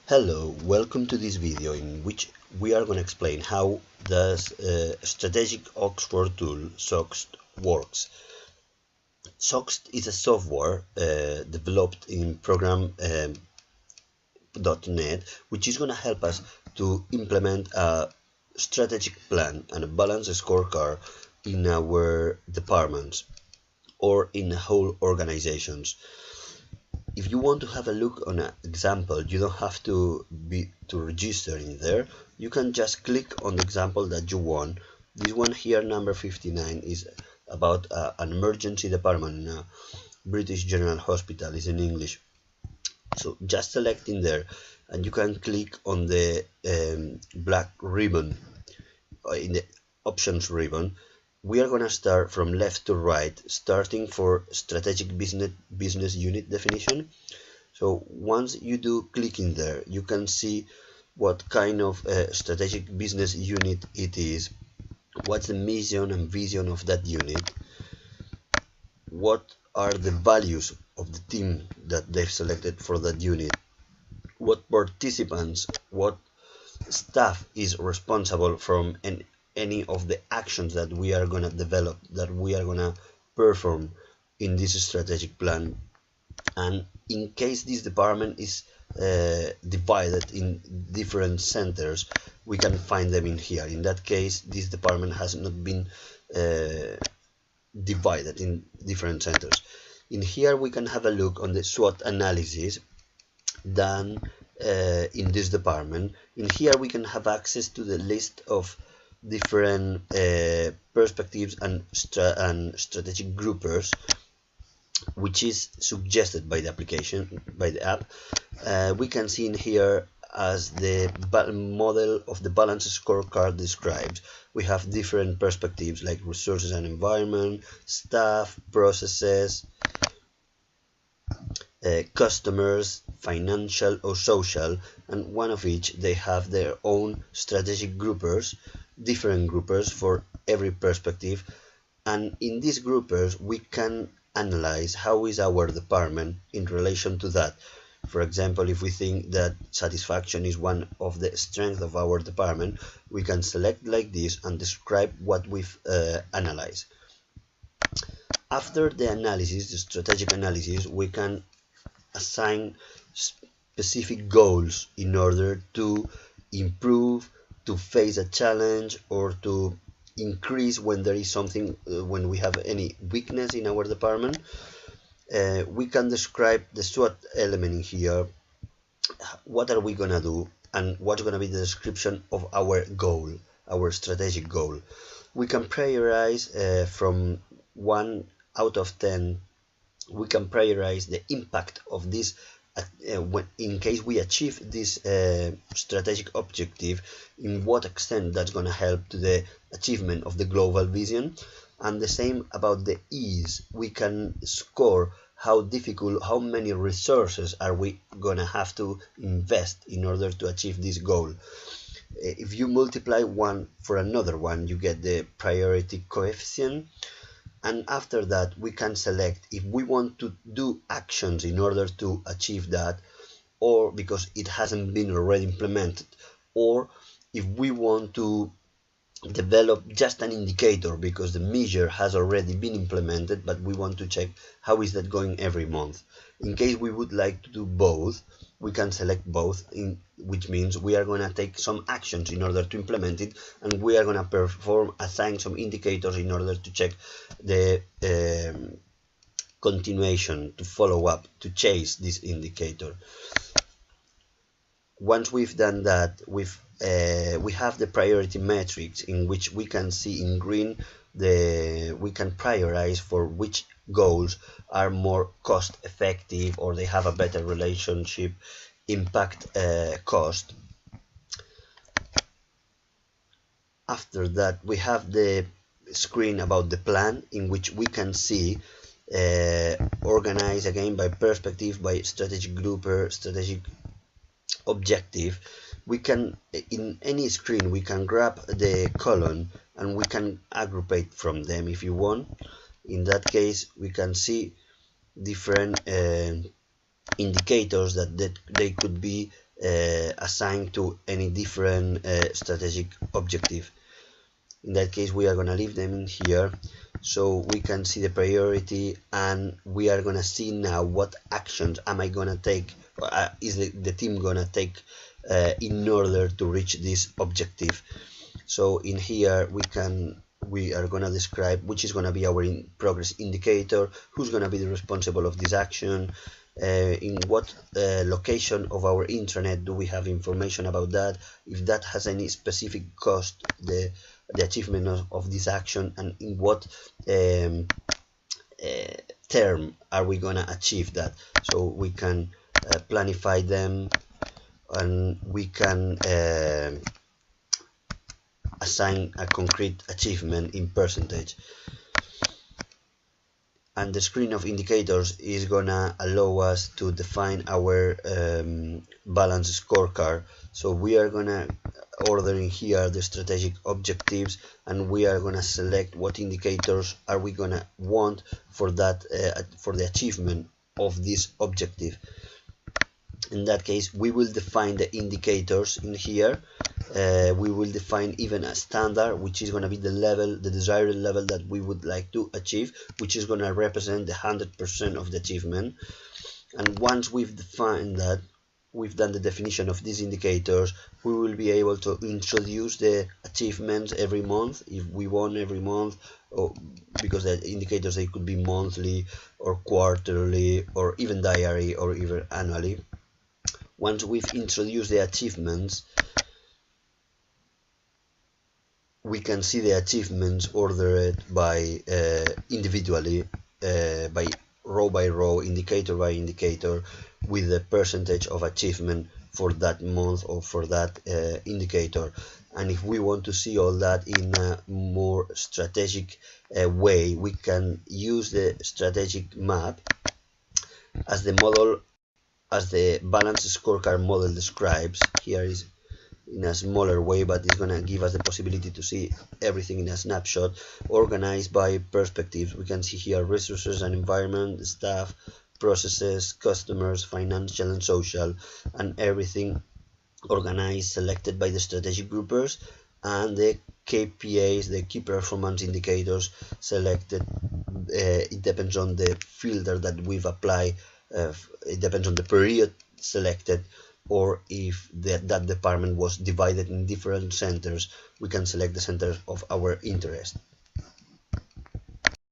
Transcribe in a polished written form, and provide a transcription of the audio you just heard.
Hello, welcome to this video in which we are going to explain how does strategic Oxford tool SOxT works. SOxT is a software developed in program.net which is going to help us to implement a strategic plan and a balanced scorecard in our departments or in whole organizations. If you want to have a look on an example, you don't have to register in there. You can just click on the example that you want. This one here, number 59, is about an emergency department in a British General Hospital. It's in English. So just select in there, and you can click on the black ribbon in the options ribbon. We are going to start from left to right, starting for strategic business unit definition. So once you do click in there, you can see what kind of strategic business unit it is, what's the mission and vision of that unit, what are the values of the team that they've selected for that unit, what participants, what staff is responsible from any of the actions that we are going to develop, that we are going to perform in this strategic plan. And in case this department is divided in different centers, we can find them in here. In that case, this department has not been divided in different centers. In here we can have a look on the SWOT analysis done in this department. In here we can have access to the list of different perspectives and strategic groupers, which is suggested by the application, by the app. We can see in here, as the model of the balance scorecard describes, we have different perspectives like resources and environment, staff, processes, customers, financial or social, and one of each they have their own strategic groupers, different groupers for every perspective. And in these groupers we can analyze how is our department in relation to that. For example, if we think that satisfaction is one of the strengths of our department, we can select like this and describe what we've analyzed. After the analysis, the strategic analysis, we can assign specific goals in order to improve, to face a challenge, or to increase when there is something, when we have any weakness in our department. We can describe the SWOT element in here. What are we gonna do, and what's gonna be the description of our goal, our strategic goal. We can prioritize from 1 out of 10. We can prioritize the impact of this in case we achieve this strategic objective, in what extent that's going to help to the achievement of the global vision. And the same about the ease. We can score how difficult, how many resources are we going to have to invest in order to achieve this goal. If you multiply one for another one, you get the priority coefficient. And after that we can select if we want to do actions in order to achieve that, or because it hasn't been already implemented, or if we want to develop just an indicator because the measure has already been implemented, but we want to check how is that going every month. In case we would like to do both, we can select both, which means we are going to take some actions in order to implement it, and we are going to assign some indicators in order to check the continuation, to follow up, to chase this indicator. Once we've done that, we have the priority metrics, in which we can see in green we can prioritize for which goals are more cost effective, or they have a better relationship impact cost. After that we have the screen about the plan, in which we can see organize again by perspective, by strategic grouper, strategic objective. We can, in any screen, we can grab the column and we can aggregate from them if you want. In that case we can see different indicators that they could be assigned to any different strategic objective. In that case, we are going to leave them in here so we can see the priority, and we are going to see now what actions am I going to take, is the team going to take in order to reach this objective. So in here we are going to describe which is going to be our progress indicator, who's going to be the responsible of this action, in what location of our intranet do we have information about that, if that has any specific cost, the achievement of this action, and in what term are we going to achieve that. So we can planify them, and we can assign a concrete achievement in percentage. And the screen of indicators is gonna allow us to define our balance scorecard. So we are gonna order in here the strategic objectives, and we are gonna select what indicators are we gonna want for that for the achievement of this objective. In that case, we will define the indicators in here. We will define even a standard, which is going to be the level, the desired level that we would like to achieve, which is going to represent the 100% of the achievement. And once we've defined that, we've done the definition of these indicators, we will be able to introduce the achievements every month if we want every month, or because the indicators, they could be monthly or quarterly or even diary or even annually. Once we've introduced the achievements, we can see the achievements ordered by individually, by row, indicator by indicator, with the percentage of achievement for that month or for that indicator. And if we want to see all that in a more strategic way, we can use the strategic map as the model, as the balance scorecard model describes. Here is in a smaller way, but it's going to give us the possibility to see everything in a snapshot, organized by perspectives. We can see here resources and environment, staff, processes, customers, financial and social, and everything organized, selected by the strategic groupers, and the KPIs, the key performance indicators, selected. It depends on the filter that we've applied. It depends on the period selected, or if that department was divided in different centers, we can select the center of our interest.